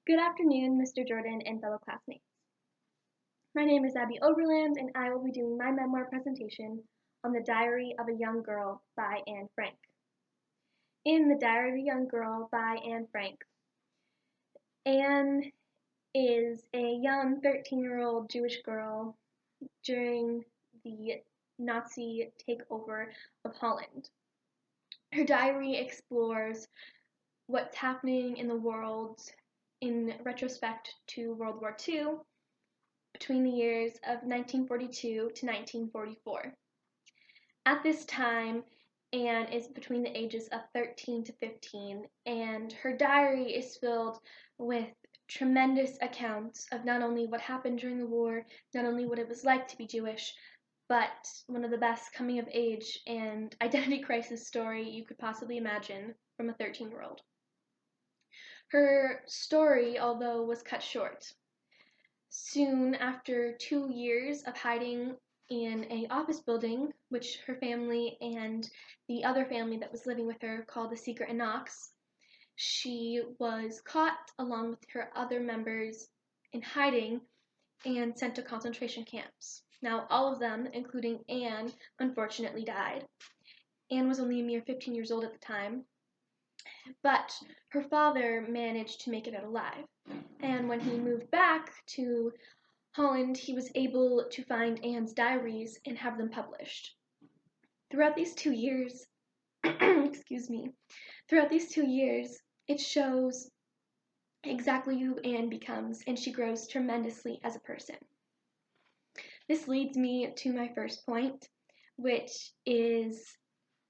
Good afternoon, Mr. Jordan and fellow classmates. My name is Abby Oberland, and I will be doing my memoir presentation on The Diary of a Young Girl by Anne Frank. In The Diary of a Young Girl by Anne Frank, Anne is a young 13-year-old Jewish girl during the Nazi takeover of Holland. Her diary explores what's happening in the world in retrospect to World War II between the years of 1942 to 1944. At this time, Anne is between the ages of 13 to 15, and her diary is filled with tremendous accounts of not only what happened during the war, not only what it was like to be Jewish, but one of the best coming of age and identity crisis story you could possibly imagine from a 13-year-old. Her story, although, was cut short. Soon after 2 years of hiding in an office building, which her family and the other family that was living with her called the Secret Knox, she was caught along with her other members in hiding and sent to concentration camps. Now, all of them, including Anne, unfortunately died. Anne was only a mere 15 years old at the time, but her father managed to make it out alive. And when he moved back to Holland, he was able to find Anne's diaries and have them published. Throughout these 2 years, it shows exactly who Anne becomes, and she grows tremendously as a person. This leads me to my first point, which is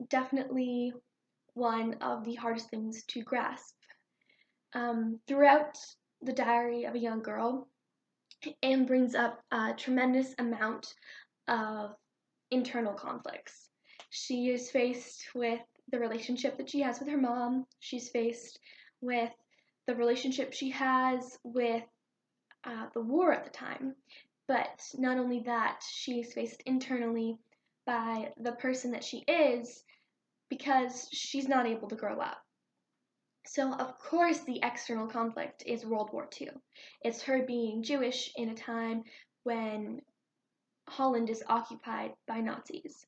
definitely one of the hardest things to grasp. Throughout the Diary of a Young Girl, Anne brings up a tremendous amount of internal conflicts. She is faced with the relationship that she has with her mom. She's faced with the relationship she has with the war at the time. But not only that, she's faced internally by the person that she is because she's not able to grow up. So, of course, the external conflict is World War II. It's her being Jewish in a time when Holland is occupied by Nazis.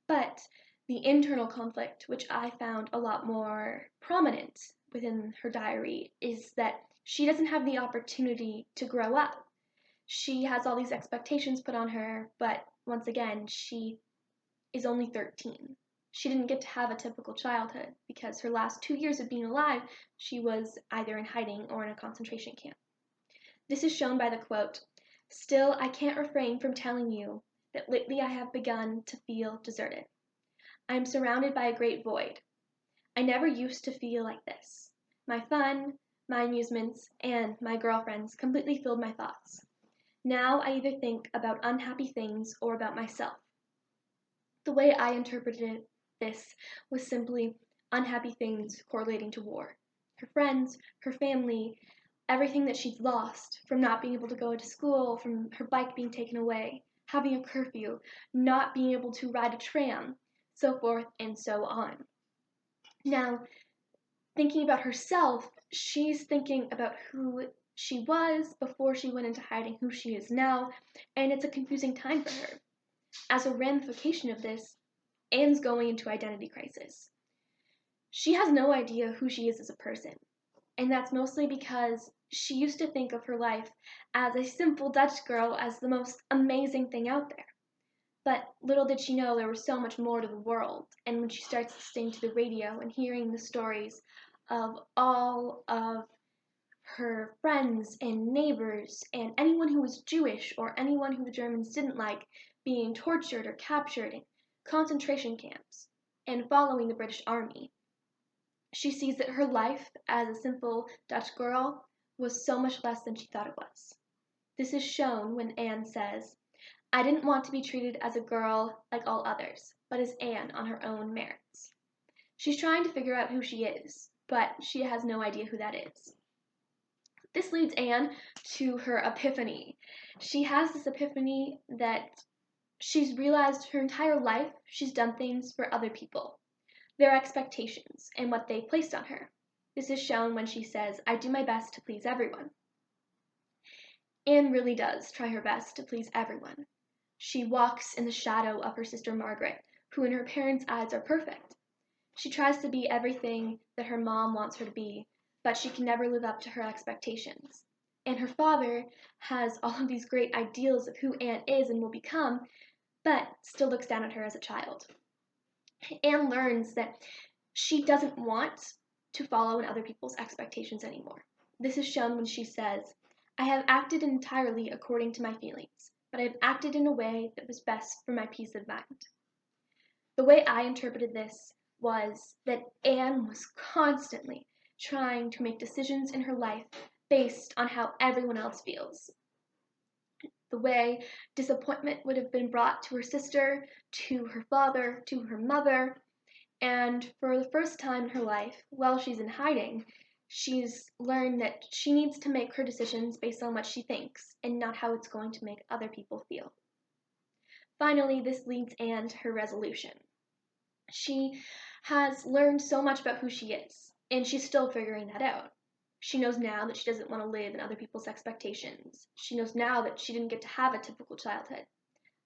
But the internal conflict, which I found a lot more prominent within her diary, is that she doesn't have the opportunity to grow up. She has all these expectations put on her, but once again, she is only 13. She didn't get to have a typical childhood because her last 2 years of being alive, she was either in hiding or in a concentration camp. This is shown by the quote, "Still, I can't refrain from telling you that lately I have begun to feel deserted. I am surrounded by a great void. I never used to feel like this. My fun, my amusements, and my girlfriends completely filled my thoughts. Now I either think about unhappy things or about myself." The way I interpreted this was simply unhappy things correlating to war. Her friends, her family, everything that she'd lost from not being able to go to school, from her bike being taken away, having a curfew, not being able to ride a tram, so forth and so on. Now, thinking about herself, she's thinking about who she was before she went into hiding, who she is now, and it's a confusing time for her. As a ramification of this, Anne's going into identity crisis. She has no idea who she is as a person, and that's mostly because she used to think of her life as a simple Dutch girl as the most amazing thing out there. But little did she know there was so much more to the world, and when she starts listening to the radio and hearing the stories of all of her friends and neighbors and anyone who was Jewish or anyone who the Germans didn't like being tortured or captured in concentration camps and following the British Army, she sees that her life as a simple Dutch girl was so much less than she thought it was. This is shown when Anne says, "I didn't want to be treated as a girl like all others, but as Anne on her own merits." She's trying to figure out who she is, but she has no idea who that is. This leads Anne to her epiphany. She has this epiphany that she's realized her entire life she's done things for other people, their expectations, and what they placed on her. This is shown when she says, "I do my best to please everyone." Anne really does try her best to please everyone. She walks in the shadow of her sister Margaret, who in her parents' eyes are perfect. She tries to be everything that her mom wants her to be, but she can never live up to her expectations. And her father has all of these great ideals of who Anne is and will become, but still looks down at her as a child. Anne learns that she doesn't want to follow in other people's expectations anymore. This is shown when she says, "I have acted entirely according to my feelings, but I have acted in a way that was best for my peace of mind." The way I interpreted this was that Anne was constantly trying to make decisions in her life based on how everyone else feels. The way disappointment would have been brought to her sister, to her father, to her mother, and for the first time in her life, while she's in hiding, she's learned that she needs to make her decisions based on what she thinks and not how it's going to make other people feel. Finally, this leads Anne to her resolution. She has learned so much about who she is, and she's still figuring that out. She knows now that she doesn't want to live in other people's expectations. She knows now that she didn't get to have a typical childhood.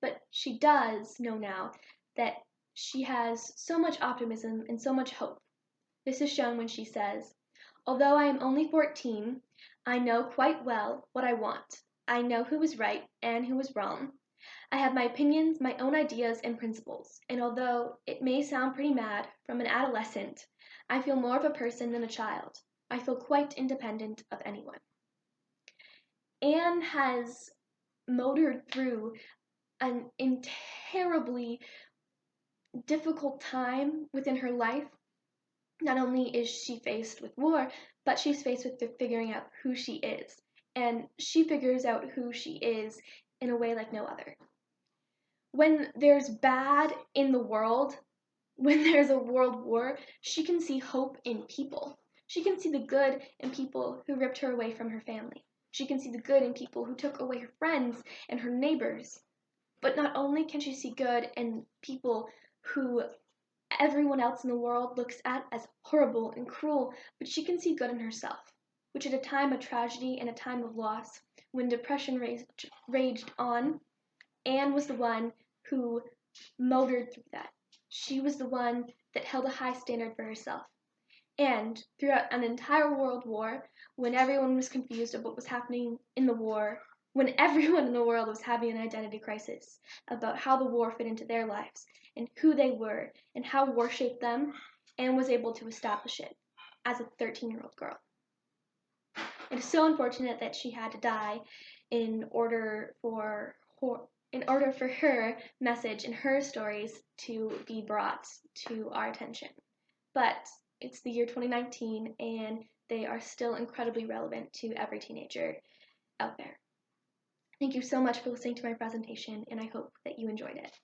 But she does know now that she has so much optimism and so much hope. This is shown when she says, "Although I am only 14, I know quite well what I want. I know who is right and who is wrong. I have my opinions, my own ideas and principles, and although it may sound pretty mad from an adolescent, I feel more of a person than a child. I feel quite independent of anyone." Anne has motored through an terribly difficult time within her life. Not only is she faced with war, but she's faced with figuring out who she is. And she figures out who she is in a way like no other. When there's bad in the world, when there's a world war, she can see hope in people. She can see the good in people who ripped her away from her family. She can see the good in people who took away her friends and her neighbors. But not only can she see good in people who everyone else in the world looks at as horrible and cruel, but she can see good in herself, which at a time of tragedy and a time of loss, when depression raged on, Anne was the one who motored through that. She was the one that held a high standard for herself. And throughout an entire world war, when everyone was confused of what was happening in the war, when everyone in the world was having an identity crisis about how the war fit into their lives and who they were and how war shaped them, Anne was able to establish it as a 13-year-old girl. It is so unfortunate that she had to die in order for her message and her stories to be brought to our attention. But it's the year 2019, and they are still incredibly relevant to every teenager out there. Thank you so much for listening to my presentation, and I hope that you enjoyed it.